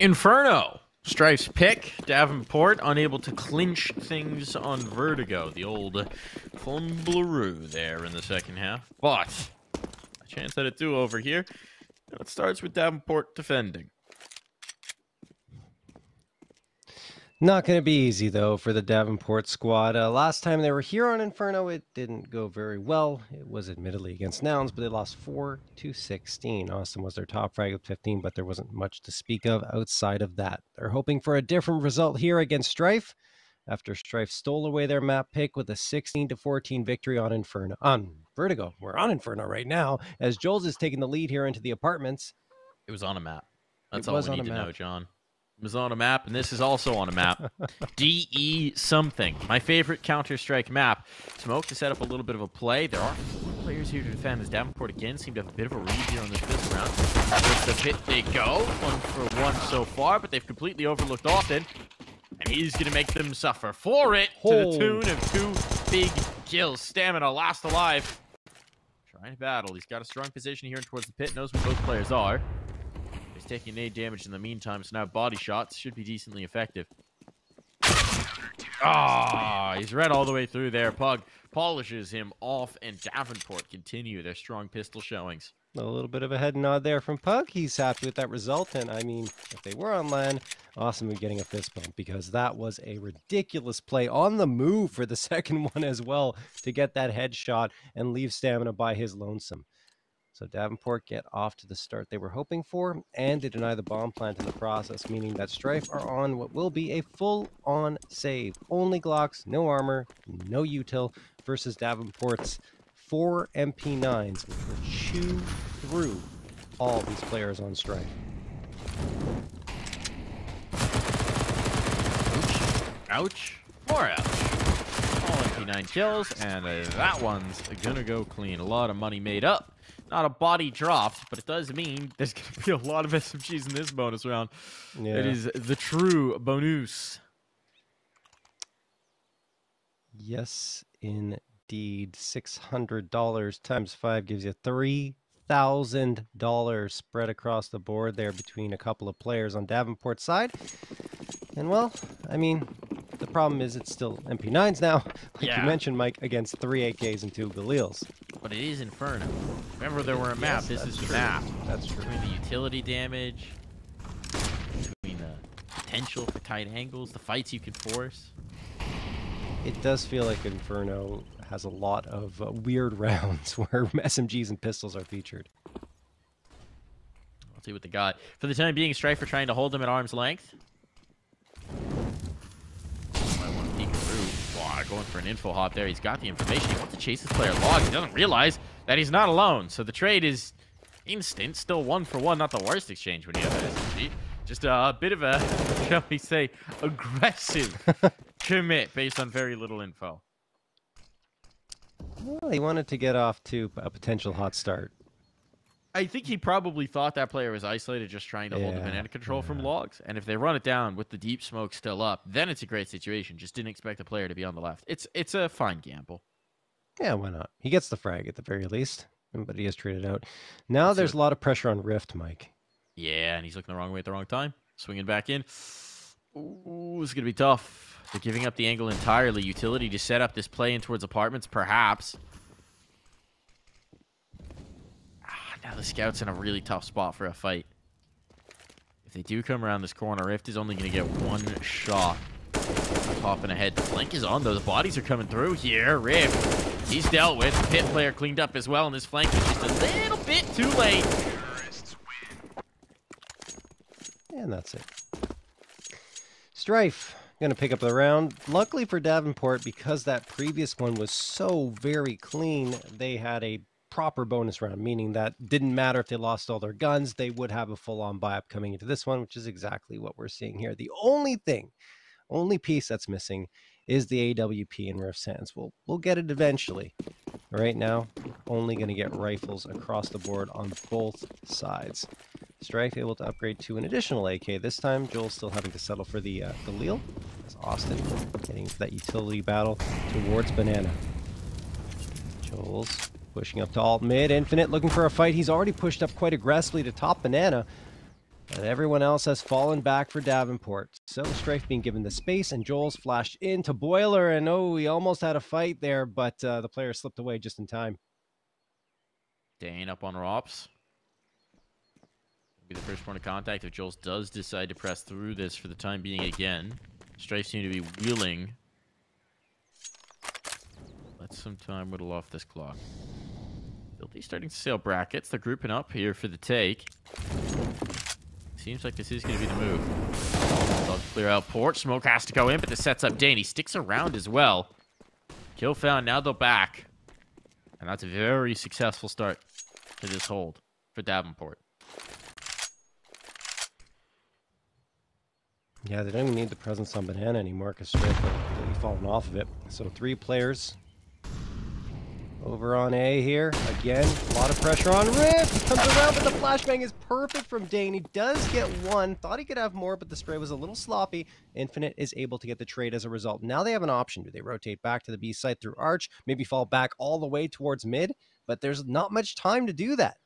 Inferno. Strife's pick. Davenport unable to clinch things on Vertigo. The old fumbleroo there in the second half. But a chance at a do-over here. And it starts with Davenport defending. Not going to be easy, though, for the Davenport squad. Last time they were here on Inferno, it didn't go very well. It was admittedly against Nouns, but they lost 4-16. Austin was their top frag with 15, but there wasn't much to speak of outside of that. They're hoping for a different result here against Strife, after Strife stole away their map pick with a 16-14 victory on Vertigo. We're on Inferno right now, as Jules is taking the lead here into the apartments. It was on a map. That's all we need to know, John. It was on a map, and this is also on a map. DE something. My favorite Counter-Strike map. Smoke to set up a little bit of a play. There are 4 players here to defend, as Davenport again seem to have a bit of a read here on this fifth round. Towards the pit they go. 1-for-1 so far, but they've completely overlooked Austin. And he's going to make them suffer for it to the tune of 2 big kills. Stamina last alive. Trying to battle. He's got a strong position here towards the pit. Knows where both players are. He's taking nade damage in the meantime, so now body shots should be decently effective. Ah, he's red all the way through there. Pug polishes him off, and Davenport continue their strong pistol showings. A little bit of a head nod there from Pug. He's happy with that result, and I mean, if they were on land, Awesome would be getting a fist bump, because that was a ridiculous play on the move for the second one as well, to get that headshot and leave Stamina by his lonesome. So Davenport get off to the start they were hoping for, and they deny the bomb plant in the process, meaning that Strife are on what will be a full-on save. Only Glocks, no armor, no util, versus Davenport's 4 MP9s, which will chew through all these players on Strife. Ouch. More ouch. All MP9 kills, and that one's gonna go clean. A lot of money made up. Not a body dropped, but it does mean there's going to be a lot of SMGs in this bonus round. Yeah. It is the true bonus. Yes, indeed. $600 times 5 gives you $3,000 spread across the board there between a couple of players on Davenport's side. And, well, I mean, the problem is it's still MP9s now, like you mentioned, Mike, against 3 AKs and 2 Galils. But it is Inferno. Remember, there were a map. This is the map. That's true. Between the utility damage, between the potential for tight angles, the fights you can force. It does feel like Inferno has a lot of weird rounds where SMGs and pistols are featured. Let's see what they got. For the time being, Strife are trying to hold them at arm's length. Going for an info hop there. He's got the information. He wants to chase this player log. He doesn't realize that he's not alone. So the trade is instant. Still 1-for-1. Not the worst exchange when you have an SMG. Just a bit of a, shall we say, aggressive commit based on very little info. Well, he wanted to get off to a potential hot start. I think he probably thought that player was isolated, just trying to hold the banana control from logs. And if they run it down with the deep smoke still up, then it's a great situation. Just didn't expect the player to be on the left. It's a fine gamble. Yeah, why not? He gets the frag at the very least, but he is traded out. Now there's a lot of pressure on Rift, Mike. Yeah, and he's looking the wrong way at the wrong time. Swinging back in. Ooh, it's going to be tough. They're giving up the angle entirely. Utility to set up this play in towards apartments, perhaps. Now the scout's in a really tough spot for a fight. If they do come around this corner, Rift is only going to get 1 shot. Popping ahead. The flank is on, though. The bodies are coming through here. Rift, he's dealt with. The pit player cleaned up as well, and this flank is just a little bit too late. And that's it. Strife going to pick up the round. Luckily for Davenport, because that previous one was so very clean, they had a proper bonus round, meaning that didn't matter if they lost all their guns, they would have a full-on buy-up coming into this one, which is exactly what we're seeing here. The only piece that's missing is the AWP in Rift Sands. We'll get it eventually. Right now, only going to get rifles across the board on both sides. Strife able to upgrade to an additional AK. This time, Joel's still having to settle for the Galil. As Austin getting into that utility battle towards Banana. Joel's pushing up to alt mid. Infinite looking for a fight. He's already pushed up quite aggressively to top Banana. And everyone else has fallen back for Davenport. So Strife being given the space, and Joel's flashed into Boiler, and oh, he almost had a fight there, but the player slipped away just in time. Dane up on Rops. Be the first point of contact if Jules does decide to press through this for the time being again. Strife seem to be wheeling. Let some time whittle off this clock. Filthy starting to sail brackets. They're grouping up here for the take. Seems like this is going to be the move. They'll clear out port. Smoke has to go in, but this sets up Dane. He sticks around as well. Kill found. Now they'll back. And that's a very successful start to this hold for Davenport. Yeah, they don't even need the presence on Banana anymore because Strife have completely fallen off of it. So 3 players over on A here. Again, a lot of pressure on Rift. He comes around, but the flashbang is perfect from Dane. He does get 1. Thought he could have more, but the spray was a little sloppy. Infinite is able to get the trade as a result. Now they have an option. Do they rotate back to the B site through Arch? Maybe fall back all the way towards mid? But there's not much time to do that.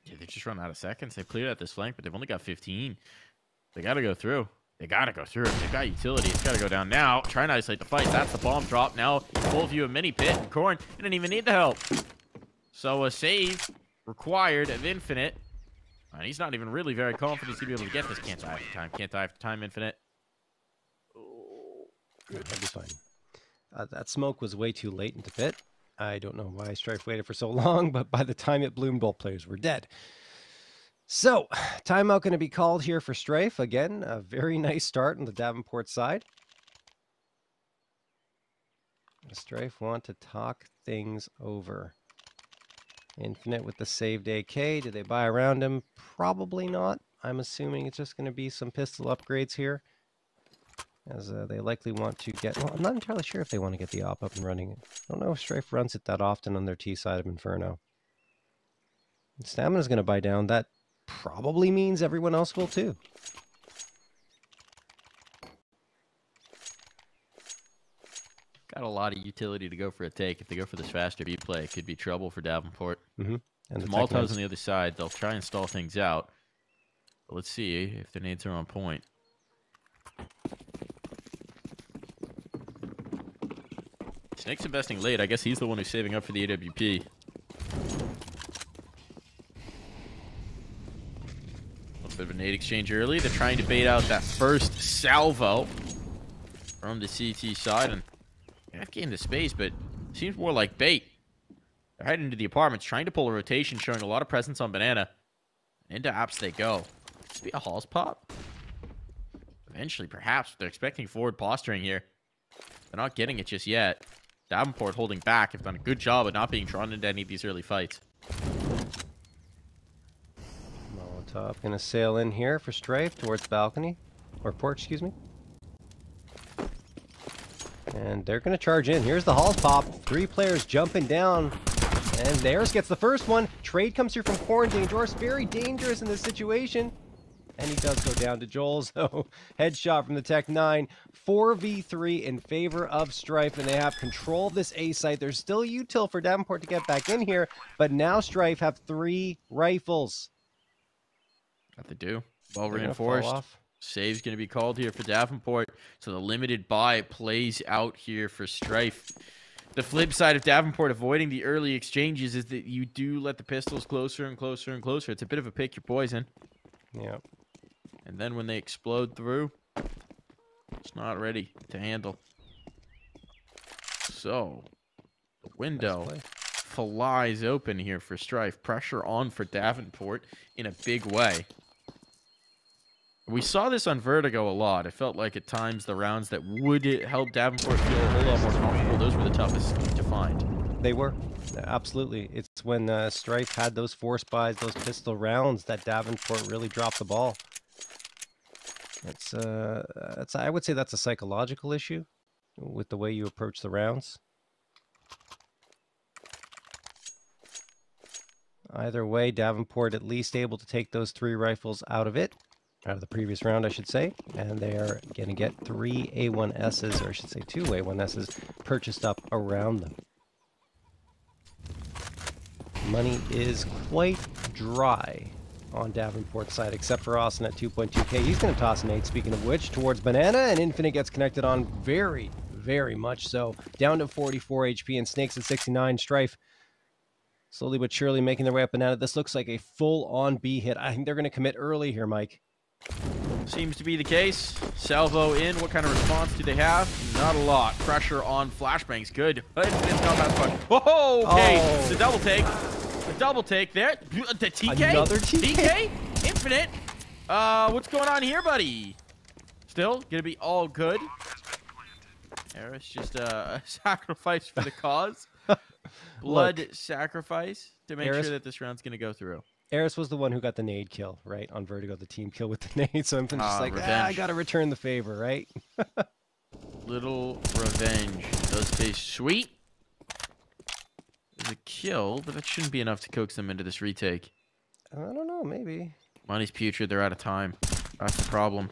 Yeah, they just run out of seconds. They cleared out this flank, but they've only got 15. They got to go through. They got to go through. They've got utility. It's got to go down now. Trying to isolate the fight. That's the bomb drop. Now, full view of mini pit. And Corn didn't even need the help. So a save required of Infinite. And he's not even really very confident he's going to be able to get this. Can't die after time. Can't die after time, Infinite. Oh, good. That'll be fine. That smoke was way too late into pit. I don't know why Strife waited for so long, but by the time it bloomed, both players were dead. So, timeout going to be called here for Strife. Again, a very nice start on the Davenport side. Strife want to talk things over. Infinite with the saved AK. Do they buy around him? Probably not. I'm assuming it's just going to be some pistol upgrades here. As they likely want to get... Well, I'm not entirely sure if they want to get the op up and running. I don't know if Strife runs it that often on their T side of Inferno. Stamina's going to buy down. That probably means everyone else will too. Got a lot of utility to go for a take. If they go for this faster B play, it could be trouble for Davenport. And the Molotovs on the other side. They'll try and stall things out. But let's see if their nades are on point. Snake's investing late. I guess he's the one who's saving up for the AWP. A little bit of a nade exchange early. They're trying to bait out that first salvo from the CT side. And they have gained the space, but it seems more like bait. They're heading into the apartments, trying to pull a rotation, showing a lot of presence on Banana. Into apps they go. Could this be a Halls pop? Eventually, perhaps. They're expecting forward posturing here. They're not getting it just yet. Davenport holding back. Have done a good job of not being drawn into any of these early fights. Molotov going to sail in here for Strife towards balcony. Or port, excuse me. And they're going to charge in. Here's the Halls pop. 3 players jumping down. And theirs gets the first one. Trade comes through from Corn. Danejoris very dangerous in this situation. And he does go down to Joel, so headshot from the Tech 9. 4v3 in favor of Strife, and they have control of this A site. There's still util for Davenport to get back in here, but now Strife have 3 rifles. Got the do. Well reinforced. Save's going to be called here for Davenport. So the limited buy plays out here for Strife. The flip side of Davenport avoiding the early exchanges is that you do let the pistols closer and closer and closer. It's a bit of a pick your poison. Yeah. And then when they explode through, it's not ready to handle. So, the window flies open here for Strife. Pressure on for Davenport in a big way. We saw this on Vertigo a lot. It felt like at times the rounds that would help Davenport feel a whole lot more comfortable, those were the toughest to find. They were. Absolutely. It's when Strife had those force buys, those pistol rounds, that Davenport really dropped the ball. It's I would say that's a psychological issue with the way you approach the rounds. Either way, Davenport at least able to take those 3 rifles out of the previous round, I should say. And they are going to get 3 A1Ss, or I should say 2 A1Ss, purchased up around them. Money is quite dry on Davenport's side, except for Austin at 2.2k. He's going to toss an 8, speaking of which, towards Banana, and Infinite gets connected on very, very much so. Down to 44 HP, and Snakes at 69. Strife slowly but surely making their way up Banana. This looks like a full-on B hit. I think they're going to commit early here, Mike. Seems to be the case. Salvo in. What kind of response do they have? Not a lot. Pressure on flashbangs. Good. Infinite's not that fun. Whoa, okay. Oh. The double take. The double take there. The TK? Another TK? Infinite? What's going on here, buddy? Still gonna be all good. Eris just a sacrifice for the cause. Blood sacrifice to make sure that this round's gonna go through. Eris was the one who got the nade kill, right? On Vertigo, the team kill with the nade. So I'm just like, I gotta return the favor, right? Little revenge does taste sweet. There's a kill, but that shouldn't be enough to coax them into this retake. I don't know, maybe. Money's putrid. They're out of time. That's the problem.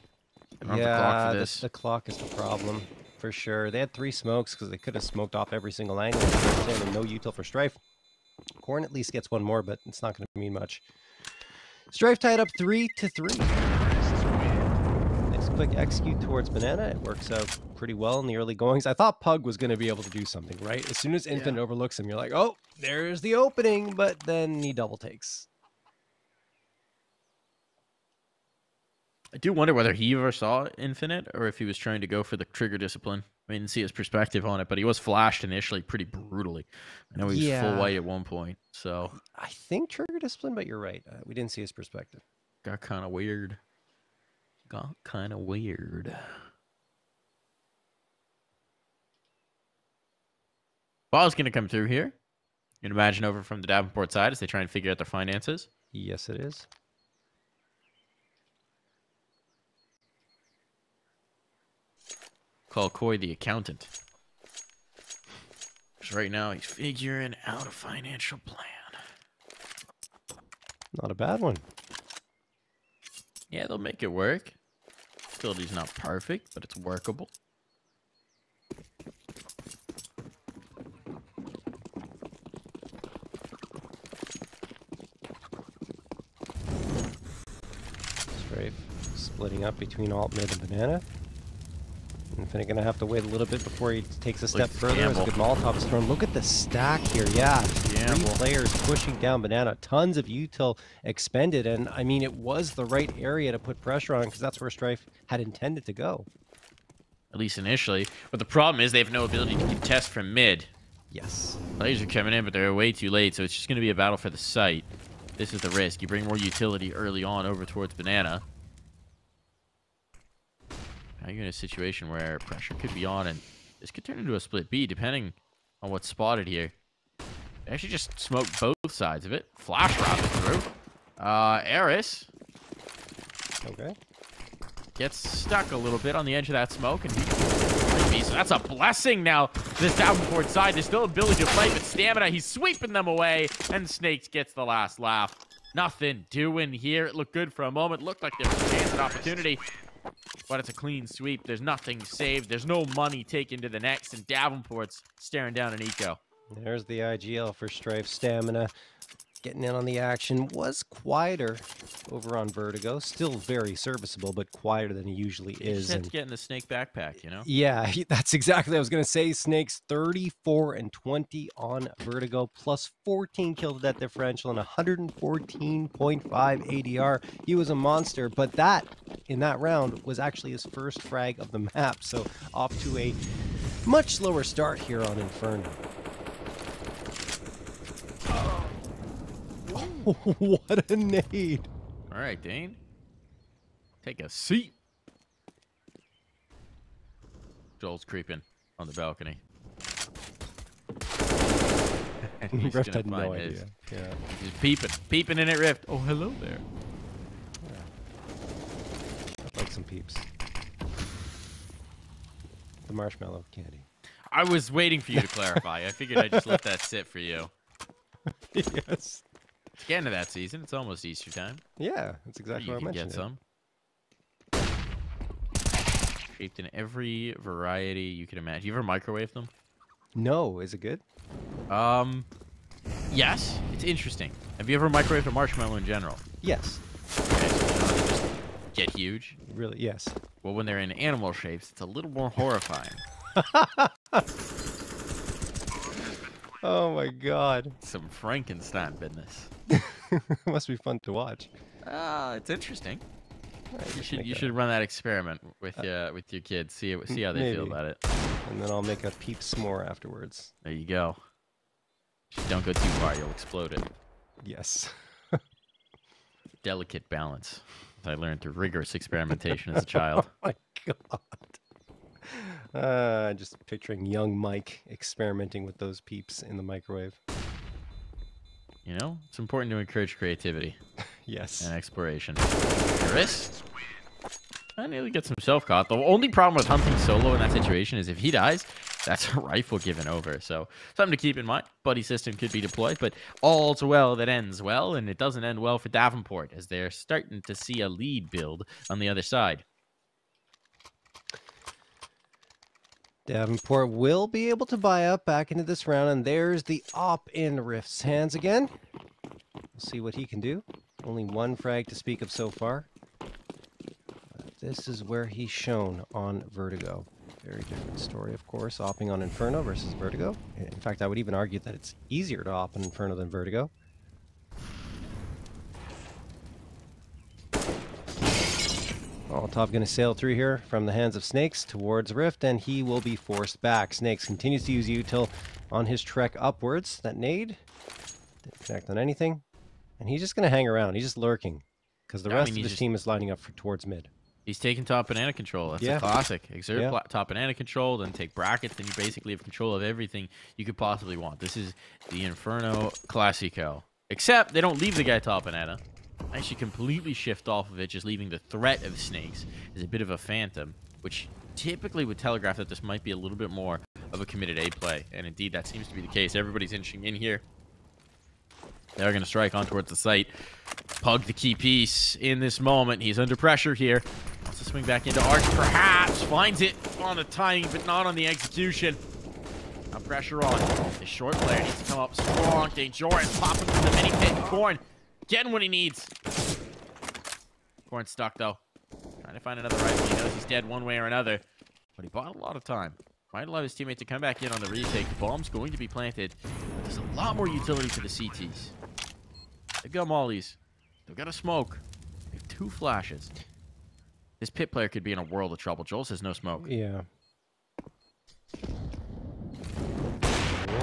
They don't have the clock for this. The clock is the problem, for sure. They had 3 smokes because they could have smoked off every single angle. And no util for Strife. Corn at least gets one more, but it's not going to mean much. Strife tied up 3-3. Nice quick execute towards Banana. It works out pretty well in the early goings. I thought Pug was going to be able to do something, right? As soon as Infinite overlooks him, you're like, oh, there's the opening, but then he double takes. I do wonder whether he ever saw Infinite or if he was trying to go for the trigger discipline. I didn't see his perspective on it, but he was flashed initially pretty brutally. I know he was full white at one point, so... I think trigger discipline, but you're right. We didn't see his perspective. Got kind of weird. Got kind of weird. Ball's going to come through here. You can imagine over from the Davenport side as they try and figure out their finances. Yes, it is. Call Coy the accountant. Because right now he's figuring out a financial plan. Not a bad one. Yeah, they'll make it work. Facility's not perfect, but it's workable. Strife splitting up between alt, mid, and Banana. Infinite gonna have to wait a little bit before he takes a step further. As a good Molotov is thrown. Look at the stack here. Yeah, 3 players pushing down Banana. Tons of util expended, and I mean, it was the right area to put pressure on because that's where Strife had intended to go. At least initially. But the problem is they have no ability to contest from mid. Yes. Players are coming in, but they're way too late, so it's just going to be a battle for the site. This is the risk. You bring more utility early on over towards Banana. Now you're in a situation where pressure could be on, and this could turn into a split B, depending on what's spotted here. They actually just smoked both sides of it. Flash rocket through. Eris. Okay. Gets stuck a little bit on the edge of that smoke, and so that's a blessing now. This Davenport side, there's still ability to fight, but stamina, he's sweeping them away, and Snakes gets the last laugh. Nothing doing here. It looked good for a moment. Looked like there was a chance and opportunity. But it's a clean sweep. There's nothing saved. There's no money taken to the next, and Davenport's staring down an eco. There's the IGL for Strife. Stamina getting in on the action. Was quieter over on Vertigo. Still very serviceable, but quieter than he usually is. Just had to get in the Snake backpack, you know? Yeah, that's exactly what I was going to say. Snake's 34-20 on Vertigo, plus 14 kill to death differential and 114.5 ADR. He was a monster, but that, in that round, was actually his first frag of the map. So off to a much slower start here on Inferno. What a nade. All right, Dane. Take a seat. Joel's creeping on the balcony. Rift had no idea. Yeah. He's peeping in at Rift. Oh, hello there. Yeah. I'd like some peeps. The marshmallow candy. I was waiting for you to clarify. I figured I'd just let that sit for you. Yes. It's getting to that season. It's almost Easter time. Yeah, that's exactly what I mentioned. You can get some. Shaped in every variety you can imagine. You ever microwave them? No. Is it good? Yes, it's interesting. Have you ever microwaved a marshmallow in general? Yes. Okay, so you know, they just get huge. Really? Yes. Well, when they're in animal shapes, it's a little more horrifying. Oh my God. Some Frankenstein business. Must be fun to watch. It's interesting. Right, You should run that experiment with your kids. See how they feel about it. And then I'll make a peep s'more afterwards. There you go. Just don't go too far; you'll explode it. Yes. Delicate balance. I learned through rigorous experimentation as a child. Oh my God. Just picturing young Mike experimenting with those peeps in the microwave. You know, it's important to encourage creativity. Yes. And exploration. Danejoris? I nearly gets himself caught. The only problem with hunting solo in that situation is if he dies, that's a rifle given over. So something to keep in mind. Buddy system could be deployed, but all's well that ends well, and it doesn't end well for Davenport as they're starting to see a lead build on the other side. Davenport will be able to buy up back into this round, and there's the op in Rift's hands again. We'll see what he can do. Only one frag to speak of so far. This is where he's shown on Vertigo. Very different story, of course, opping on Inferno versus Vertigo. In fact, I would even argue that it's easier to op on Inferno than Vertigo. Molotov going to sail through here from the hands of Snakes towards Rift, and he will be forced back. Snakes continues to use util on his trek upwards. That nade didn't connect on anything, and he's just going to hang around. He's just lurking because the rest of his team is lining up towards mid. He's taking top banana control. That's a classic. Exert top banana control, then take brackets, then you basically have control of everything you could possibly want. This is the Inferno Classico. Except they don't leave the guy top banana. Actually completely shift off of it, just leaving the threat of Snakes as a bit of a phantom, which typically would telegraph that this might be a little bit more of a committed A play. And indeed, that seems to be the case. Everybody's inching in here. They're going to strike on towards the site. Pug the key piece in this moment. He's under pressure here. Wants to swing back into Arch, perhaps. Finds it on the timing, but not on the execution. Now pressure on. The short player needs to come up strong. Danejoris popping through the mini pit. Corn getting what he needs. Corn's stuck, though. Trying to find another rifle. He knows he's dead one way or another. But he bought a lot of time. Might allow his teammate to come back in on the retake. The bomb's going to be planted. But there's a lot more utility for the CTs. They've got mollies. They've got a smoke. They have 2 flashes. This pit player could be in a world of trouble. Joel says no smoke. Yeah.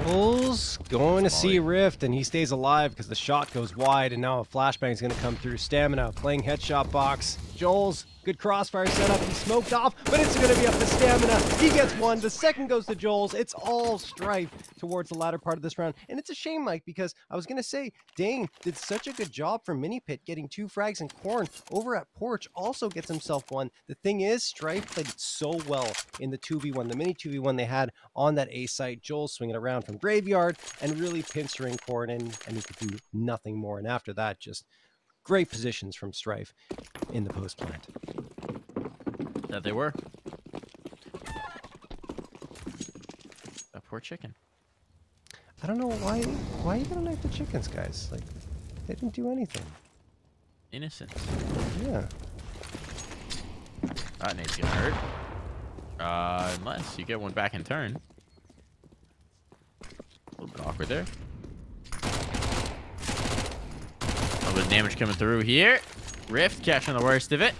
Joel's going to see Rift, and he stays alive because the shot goes wide, and now a flashbang is going to come through. Stamina playing headshot box. Joel's good crossfire setup. He's smoked off, but it's going to be up to Stamina. He gets one. The second goes to Joel's. It's all Strife towards the latter part of this round. And it's a shame, Mike, because I was going to say Dane did such a good job from Mini Pit getting 2 frags, and Corn over at Porch also gets himself one. The thing is, Strife played it so well in the 2v1, the mini 2v1 they had on that A site. Joel swinging around from Graveyard and really pinstering Corn in, and he could do nothing more. And after that, just great positions from Strife in the post plant. That they were. That poor chicken. I don't know why are you gonna knife the chickens, guys? Like, they didn't do anything. Innocent. Yeah. That nade's gonna hurt. Unless you get one back in turn. A little bit awkward there. A little bit of damage coming through here. Rift catching the worst of it.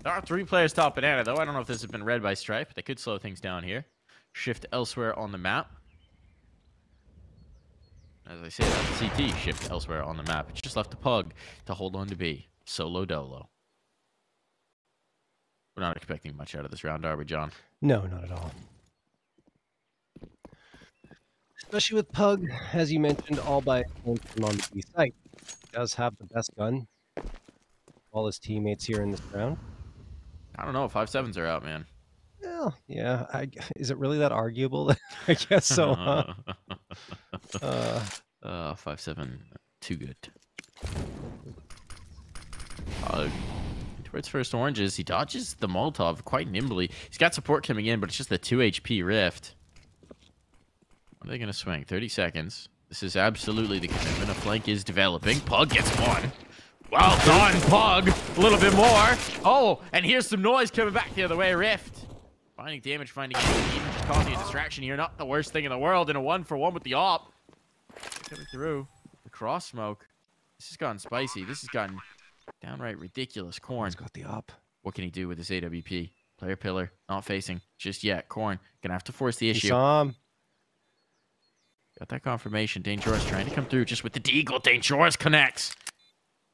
There are 3 players top banana, though. I don't know if this has been read by Strife, but they could slow things down here. Shift elsewhere on the map. As I say, that's CT. Shift elsewhere on the map. It's just left to Pug to hold on to B. Solo dolo. We're not expecting much out of this round, are we, John? No, not at all. Especially with Pug, as you mentioned, all by on the B site. He does have the best gun. All his teammates here in this round. I don't know. 5.7s are out, man. Well, yeah. Is it really that arguable? I guess so, huh? 5.7, too good. Towards first oranges, he dodges the Molotov quite nimbly. He's got support coming in, but it's just the 2 HP Rift. What are they going to swing? 30 seconds. This is absolutely the commitment. A flank is developing. Pug gets one. Well done, Pug. A little bit more. Oh, and here's some noise coming back the other way. Rift. Finding damage, finding even just causing a distraction here. Not the worst thing in the world in a 1-for-1 with the op. Coming through. The cross smoke. This has gotten spicy. This has gotten downright ridiculous. Corn. He's got the op. What can he do with this AWP? Player pillar. Not facing just yet. Corn. Gonna have to force the issue. He saw him. Got that confirmation. Danejoris trying to come through just with the deagle. Danejoris connects.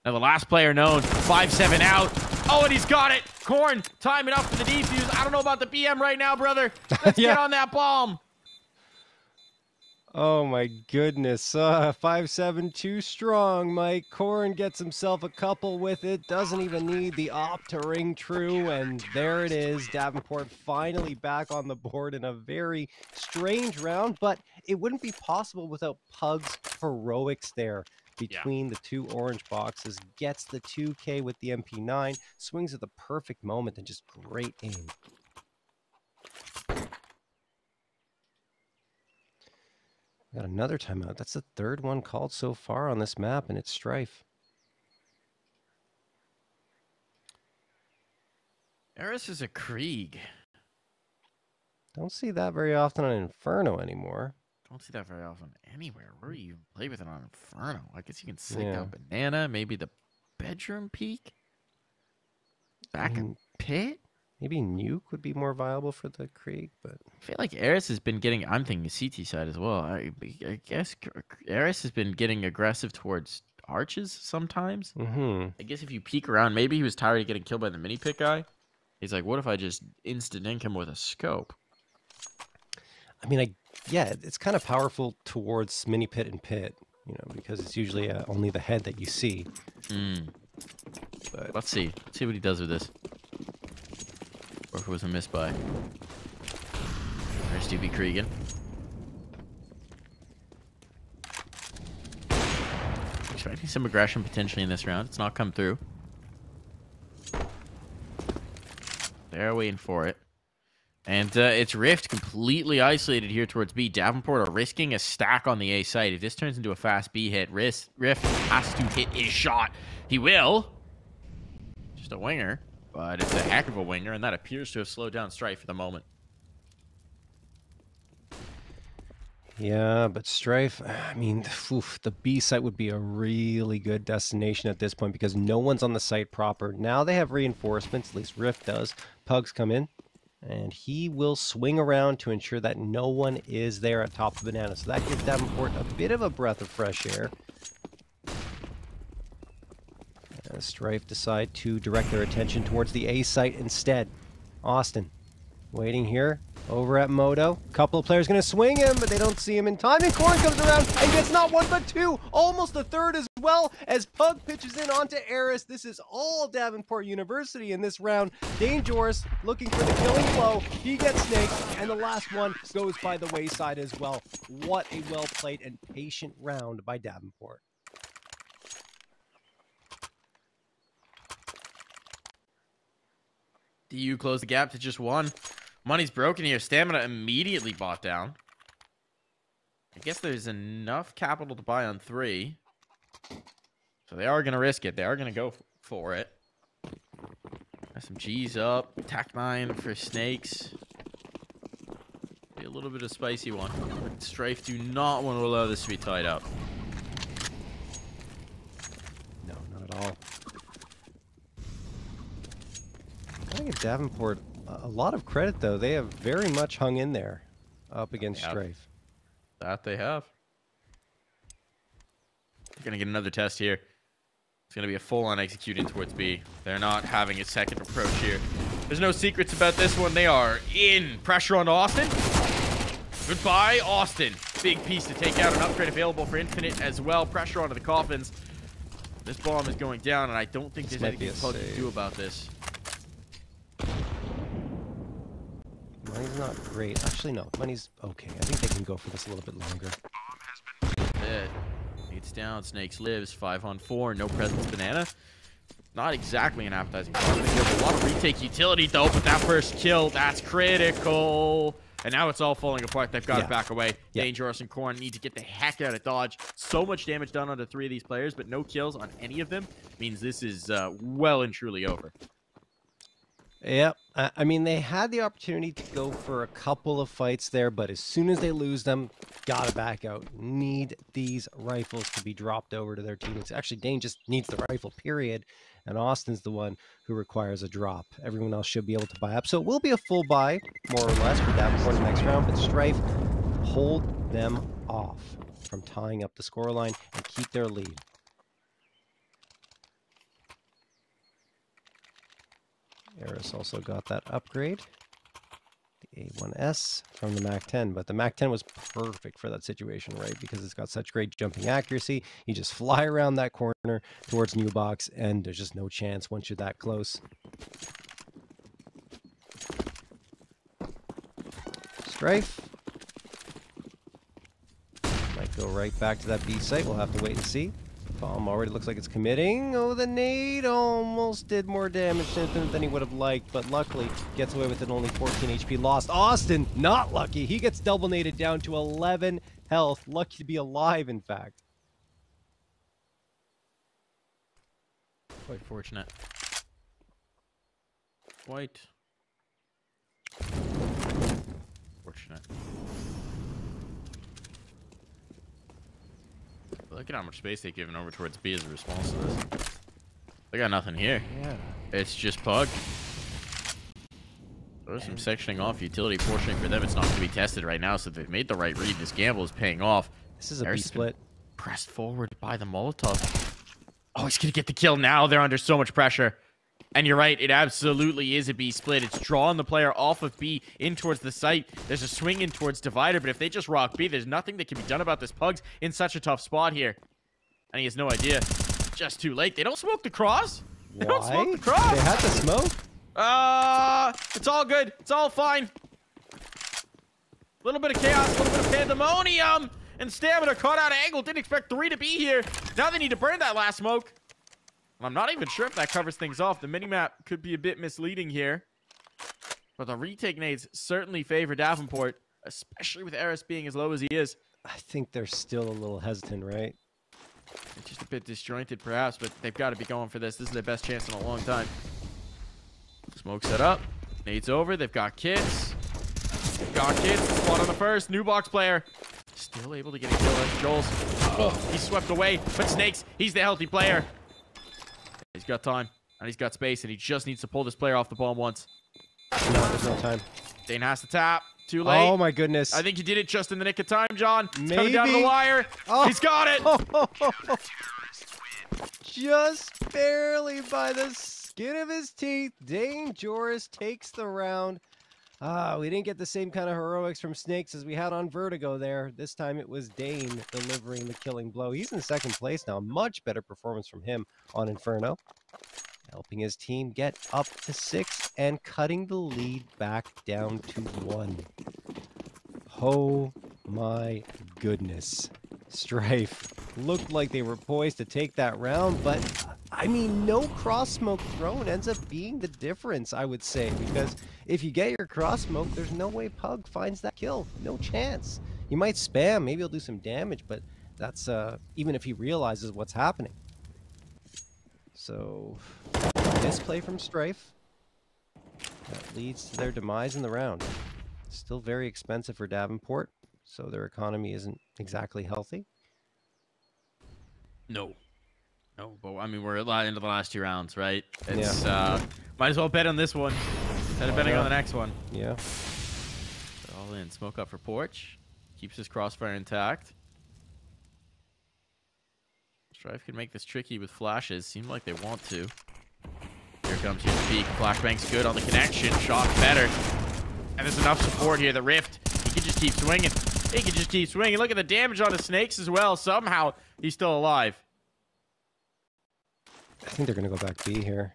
Now the last player known. 5-7 out. Oh, and he's got it. Corn, time it up for the defuse. I don't know about the PM right now, brother. Let's get on that bomb. Oh, my goodness. 5-7, too strong, Mike. Corn gets himself a couple with it. Doesn't even need the op to ring true. And there it is. Davenport finally back on the board in a very strange round. But it wouldn't be possible without Pug's heroics there. Between the two orange boxes, gets the 2K with the MP9, swings at the perfect moment, and just great aim. Got another timeout. That's the third one called so far on this map, and it's Strife. Eris is a Krieg. Don't see that very often on Inferno anymore. Don't see that very often anywhere. Where do you even play with it on Inferno? I guess you can stick out Banana, maybe the bedroom peak. Back in pit? Maybe Nuke would be more viable for the Krieg, but I feel like Eris has been getting, I'm thinking CT side as well. I guess Eris has been getting aggressive towards arches sometimes. I guess if you peek around, maybe he was tired of getting killed by the mini pit guy. He's like, what if I just instant ink him with a scope? I mean, yeah, it's kind of powerful towards mini pit and pit, you know, because it's usually only the head that you see. But let's see what he does with this. Or if it was a miss by. There's DB Cregan. Expecting some aggression potentially in this round. It's not come through. They're waiting for it. And it's Rift completely isolated here towards B. Davenport are risking a stack on the A site. If this turns into a fast B hit, Rift has to hit his shot. He will. Just a winger, but it's a heck of a winger, and that appears to have slowed down Strife for the moment. Yeah, but Strife, I mean, the B site would be a really good destination at this point because no one's on the site proper. Now they have reinforcements, at least Rift does. Pugs come in. And he will swing around to ensure that no one is there at top of Banana. So that gives Davenport a bit of a breath of fresh air. As Strife decide to direct their attention towards the A site instead. Austin waiting here over at Moto. A couple of players going to swing him, but they don't see him in time. And Corn comes around and gets not one but two, almost a third as well as Pug pitches in onto Eris. This is all Davenport University in this round. Danejoris looking for the killing blow. He gets snaked, and the last one goes by the wayside as well. What a well-played and patient round by Davenport. DU closed the gap to just one. Money's broken here. Stamina immediately bought down. I guess there's enough capital to buy on 3. So they are going to risk it. They are going to go for it. SMG's up. Tac 9 for snakes. Be a little bit of spicy one. But Strife do not want to allow this to be tied up. No, not at all. I give Davenport a lot of credit, though. They have very much hung in there up against Strife. That they have. They're going to get another test here. It's going to be a full-on executing towards B. They're not having a second approach here. There's no secrets about this one. They are in. Pressure on Austin. Goodbye, Austin. Big piece to take out. An upgrade available for Infinite as well. Pressure onto the coffins. This bomb is going down, and I don't think there's anything Pug can do about this. Money's not great. Actually, no. Money's okay. I think they can go for this a little bit longer. It's down. Snakes lives. 5-on-4. No presence. Banana. Not exactly an appetizing target. A lot of retake utility, though, but that first kill, that's critical. And now it's all falling apart. They've got to back away. Danejoris and Corn need to get the heck out of Dodge. So much damage done onto 3 of these players, but no kills on any of them means this is well and truly over. Yep. I mean, they had the opportunity to go for a couple of fights there, but as soon as they lose them, gotta back out. Need these rifles to be dropped over to their teammates. Actually, Dane just needs the rifle, period. And Austin's the one who requires a drop. Everyone else should be able to buy up. So it will be a full buy, more or less, for Davenport in the next round. But Strife, hold them off from tying up the scoreline and keep their lead. Eris also got that upgrade, the A1S from the MAC-10, but the MAC-10 was perfect for that situation, right? Because it's got such great jumping accuracy. You just fly around that corner towards new box, and there's just no chance once you're that close. Strife might go right back to that B site. We'll have to wait and see. Bomb already looks like it's committing. Oh, the nade almost did more damage to him than he would have liked, but luckily gets away with it. Only 14 HP lost. Austin, not lucky. He gets double naded down to 11 health. Lucky to be alive, in fact. Quite fortunate. Quite fortunate. Look at how much space they've given over towards B as a response to this. They got nothing here. Yeah. It's just Pug. There's some sectioning off utility. Fortunately for them, it's not going to be tested right now, so they've made the right read. This gamble is paying off. This is a B split. Pressed forward by the Molotov. Oh, he's going to get the kill now. They're under so much pressure. And you're right, it absolutely is a B split. It's drawing the player off of B in towards the site. There's a swing in towards Divider, but if they just rock B, there's nothing that can be done about this. Pug's in such a tough spot here. And he has no idea. Just too late. They don't smoke the cross. They don't smoke the cross. They had to smoke. It's all good. It's all fine. A little bit of chaos, a little bit of pandemonium. And Stamina caught out of angle. Didn't expect 3 to be here. Now they need to burn that last smoke. I'm not even sure if that covers things off. The minimap could be a bit misleading here. But the retake nades certainly favor Davenport, especially with Eris being as low as he is. I think they're still a little hesitant, right? It's just a bit disjointed, perhaps, but they've got to be going for this. This is their best chance in a long time. Smoke set up. Nades over. They've got kits. They've got kits. Spot on the first. New box player. Still able to get a kill at Joel's. Oh, he's swept away. But Snakes, he's the healthy player. He's got time, and he's got space, and he just needs to pull this player off the bomb once. No, there's no time. Dane has to tap. Too late. Oh, my goodness. I think he did it just in the nick of time, John. It's Maybe. coming down to the wire. Oh. He's got it. Just barely by the skin of his teeth. Danejoris takes the round. We didn't get the same kind of heroics from Snakes as we had on Vertigo there. This time it was Dane delivering the killing blow. He's in second place now. Much better performance from him on Inferno. Helping his team get up to 6 and cutting the lead back down to 1. Oh my goodness. Strife looked like they were poised to take that round, but I mean, no cross smoke thrown ends up being the difference, I would say, because if you get your cross smoke, there's no way Pug finds that kill. No chance. He might spam, maybe he'll do some damage, but that's even if he realizes what's happening. So, misplay from Strife. That leads to their demise in the round. Still very expensive for Davenport, so their economy isn't exactly healthy. No, but I mean, we're into the last 2 rounds, right? It's might as well bet on this one instead of betting on the next one. Yeah. They're all in. Smoke up for Porch. Keeps his crossfire intact. Strife can make this tricky with flashes. Seem like they want to. Here comes his peak. Flashbang's good on the connection. Shot better. And there's enough support here. The Rift. He can just keep swinging. He can just keep swinging. Look at the damage on the Snakes as well. Somehow, he's still alive. I think they're going to go back B here.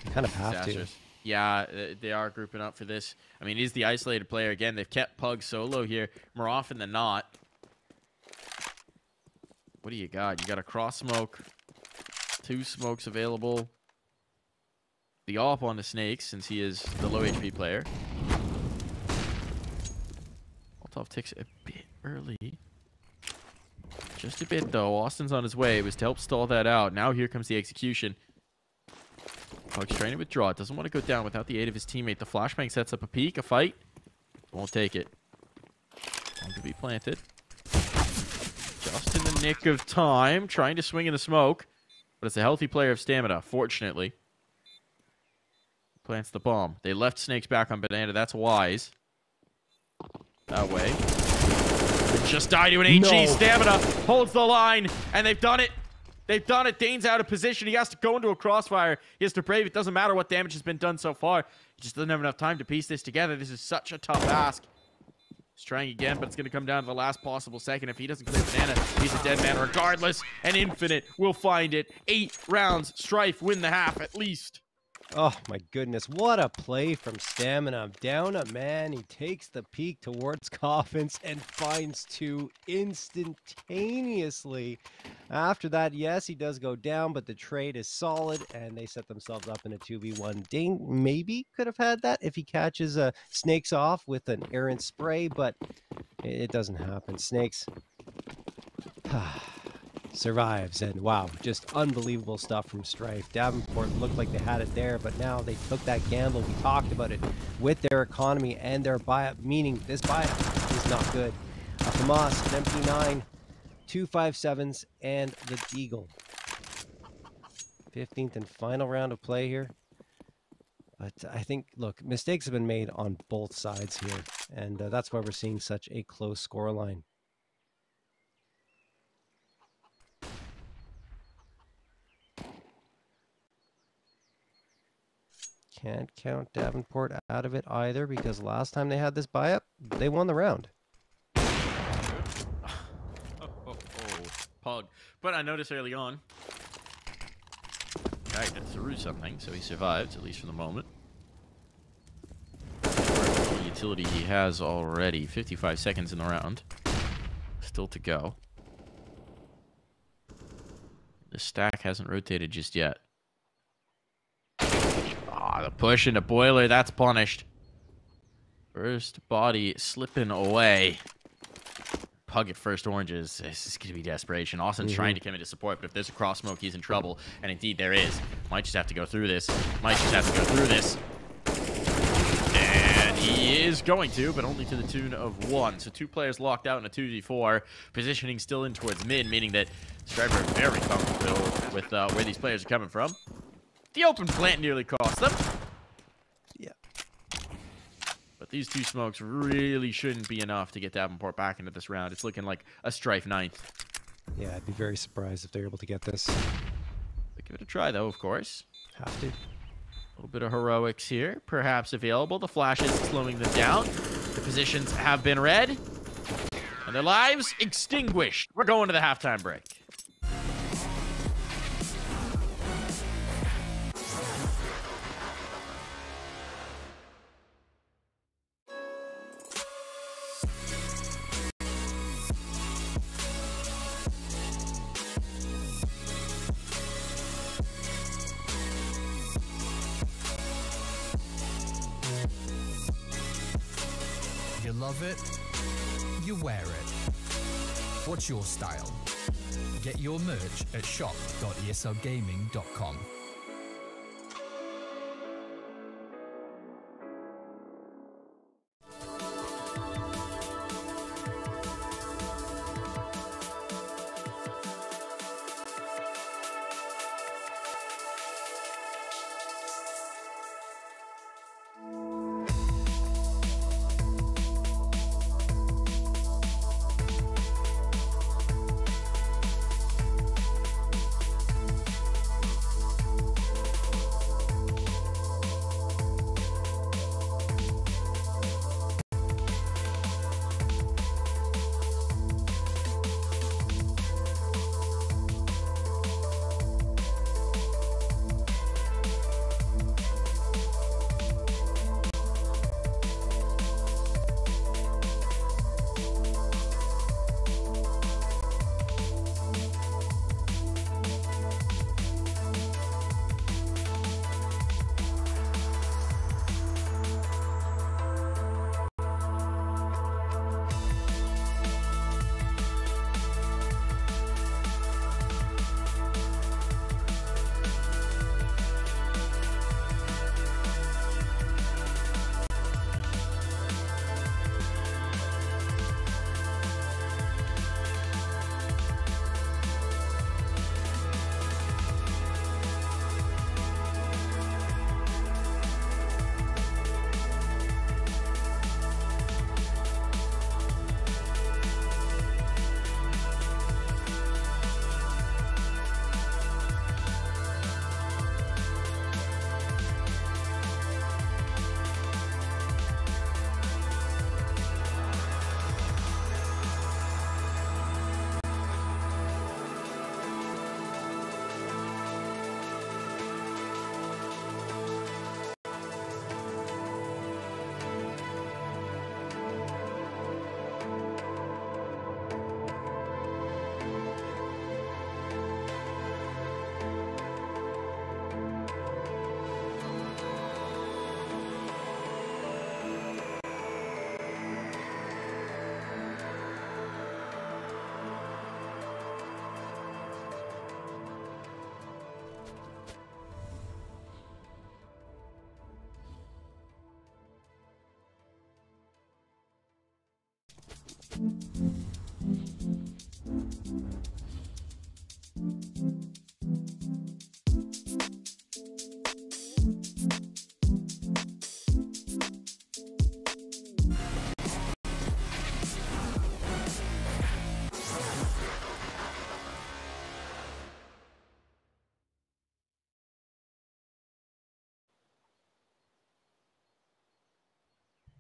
They kind of have to. Yeah, they are grouping up for this. I mean, he's the isolated player. Again, they've kept Pug solo here more often than not. What do you got? You got a cross smoke. 2 smokes available. The AWP on the Snakes, since he is the low HP player. off ticks a bit early. Just a bit, though. Austin's on his way. It was to help stall that out. Now here comes the execution. Pug's trying to withdraw. Doesn't want to go down without the aid of his teammate. The flashbang sets up a peek, a fight. Won't take it. One to be planted. Just in the nick of time. Trying to swing in the smoke. But it's a healthy player of stamina, fortunately. Plants the bomb. They left Snakes back on Banana. That's wise. That way. They just died to an HE. Stamina holds the line. And they've done it. They've done it. Dane's out of position. He has to go into a crossfire. He has to brave. It doesn't matter what damage has been done so far. He just doesn't have enough time to piece this together. This is such a tough ask. He's trying again, but it's going to come down to the last possible second. If he doesn't clear Banana, he's a dead man regardless. And Infinite will find it. 8 rounds. Strife win the half at least. Oh my goodness, what a play from Stamina. Down a man, he takes the peek towards Coffins and finds 2 instantaneously. After that, yes, he does go down, but the trade is solid and they set themselves up in a 2v1. Dane maybe could have had that if he catches Snakes off with an errant spray, but it doesn't happen. Snakes survives, and wow, just unbelievable stuff from Strife. Davenport looked like they had it there, but now they took that gamble. We talked about it with their economy and their buy-up, meaning this buy-up is not good. A FAMAS, an MP9, 2 5.7s, and the Deagle. 15th and final round of play here. But I think, look, mistakes have been made on both sides here, and that's why we're seeing such a close scoreline. Can't count Davenport out of it either, because last time they had this buy-up, they won the round. Pug. But I noticed early on, guy threw something, so he survived, at least for the moment. The utility he has already. 55 seconds in the round. Still to go. The stack hasn't rotated just yet. The push into Boiler, that's punished. First body slipping away. Pug at first oranges. This is going to be desperation. Austin's trying to come into support, but if there's a cross smoke, he's in trouble. And indeed there is. Might just have to go through this. And he is going to, but only to the tune of 1. So 2 players locked out in a 2v4. Positioning still in towards mid, meaning that Striver are very comfortable with where these players are coming from. The open plant nearly cost them. Yeah. But these 2 smokes really shouldn't be enough to get Davenport back into this round. It's looking like a Strife 9th. Yeah, I'd be very surprised if they're able to get this. But give it a try, though, of course. Have to. A little bit of heroics here, perhaps available. The flash is slowing them down. The positions have been read. And their lives extinguished. We're going to the halftime break. You love it, you wear it. What's your style? Get your merch at shop.eslgaming.com.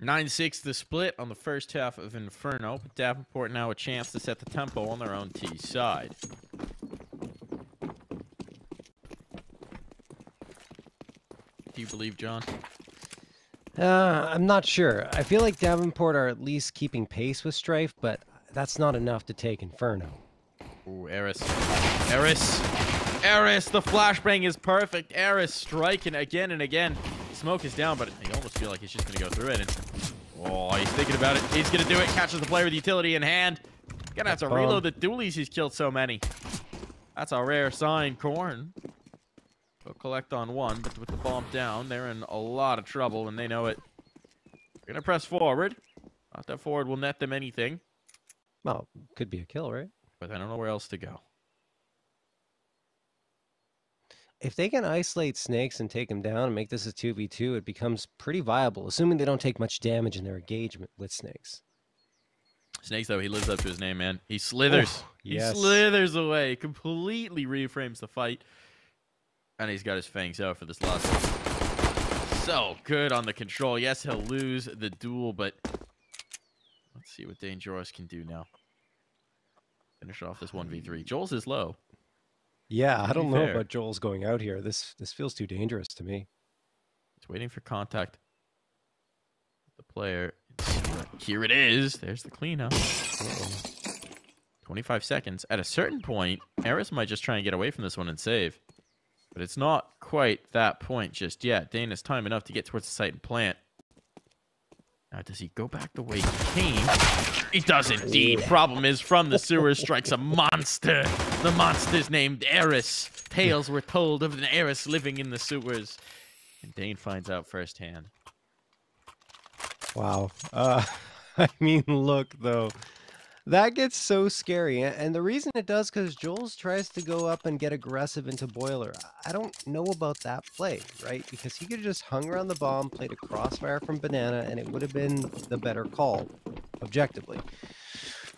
9-6 the split on the first half of Inferno. But Davenport now a chance to set the tempo on their own T side. Do you believe, John? I'm not sure. I feel like Davenport are at least keeping pace with Strife, but that's not enough to take Inferno. Ooh, Eris. Eris! Eris! The flashbang is perfect. Eris striking again and again. Smoke is down, but I almost feel like he's just going to go through it. And, oh, he's thinking about it. He's going to do it. Catches the player with utility in hand. Gonna have to reload the dualies. He's killed so many. That's a rare sign, Corn. They'll collect on one, but with the bomb down, they're in a lot of trouble, and they know it. They're gonna press forward. Not that forward will net them anything. Well, could be a kill, right? But I don't know where else to go. If they can isolate Snakes and take him down and make this a 2v2, it becomes pretty viable, assuming they don't take much damage in their engagement with Snakes. Snakes, though, he lives up to his name, man. He slithers. Yes. He slithers away. Completely reframes the fight. And he's got his fangs out for this last one. So good on the control. Yes, he'll lose the duel, but let's see what Danejoris can do now. Finish off this 1v3. Joel's is low. Yeah, I don't know about Joel's going out here. This feels too dangerous to me. He's waiting for contact. The player. Here it is. There's the clean up. 25 seconds. At a certain point, Eris might just try and get away from this one and save. But it's not quite that point just yet. Dane has time enough to get towards the site and plant. Now, does he go back the way he came? He does indeed. Problem is, from the sewers strikes a monster. The monster's named Eris. Tales were told of an Eris living in the sewers. And Dane finds out firsthand. Wow. I mean, look, though. That gets so scary, and the reason it does because Jules tries to go up and get aggressive into Boiler. I don't know about that play, right? Because he could have just hung around the bomb, played a crossfire from Banana, and it would have been the better call, objectively.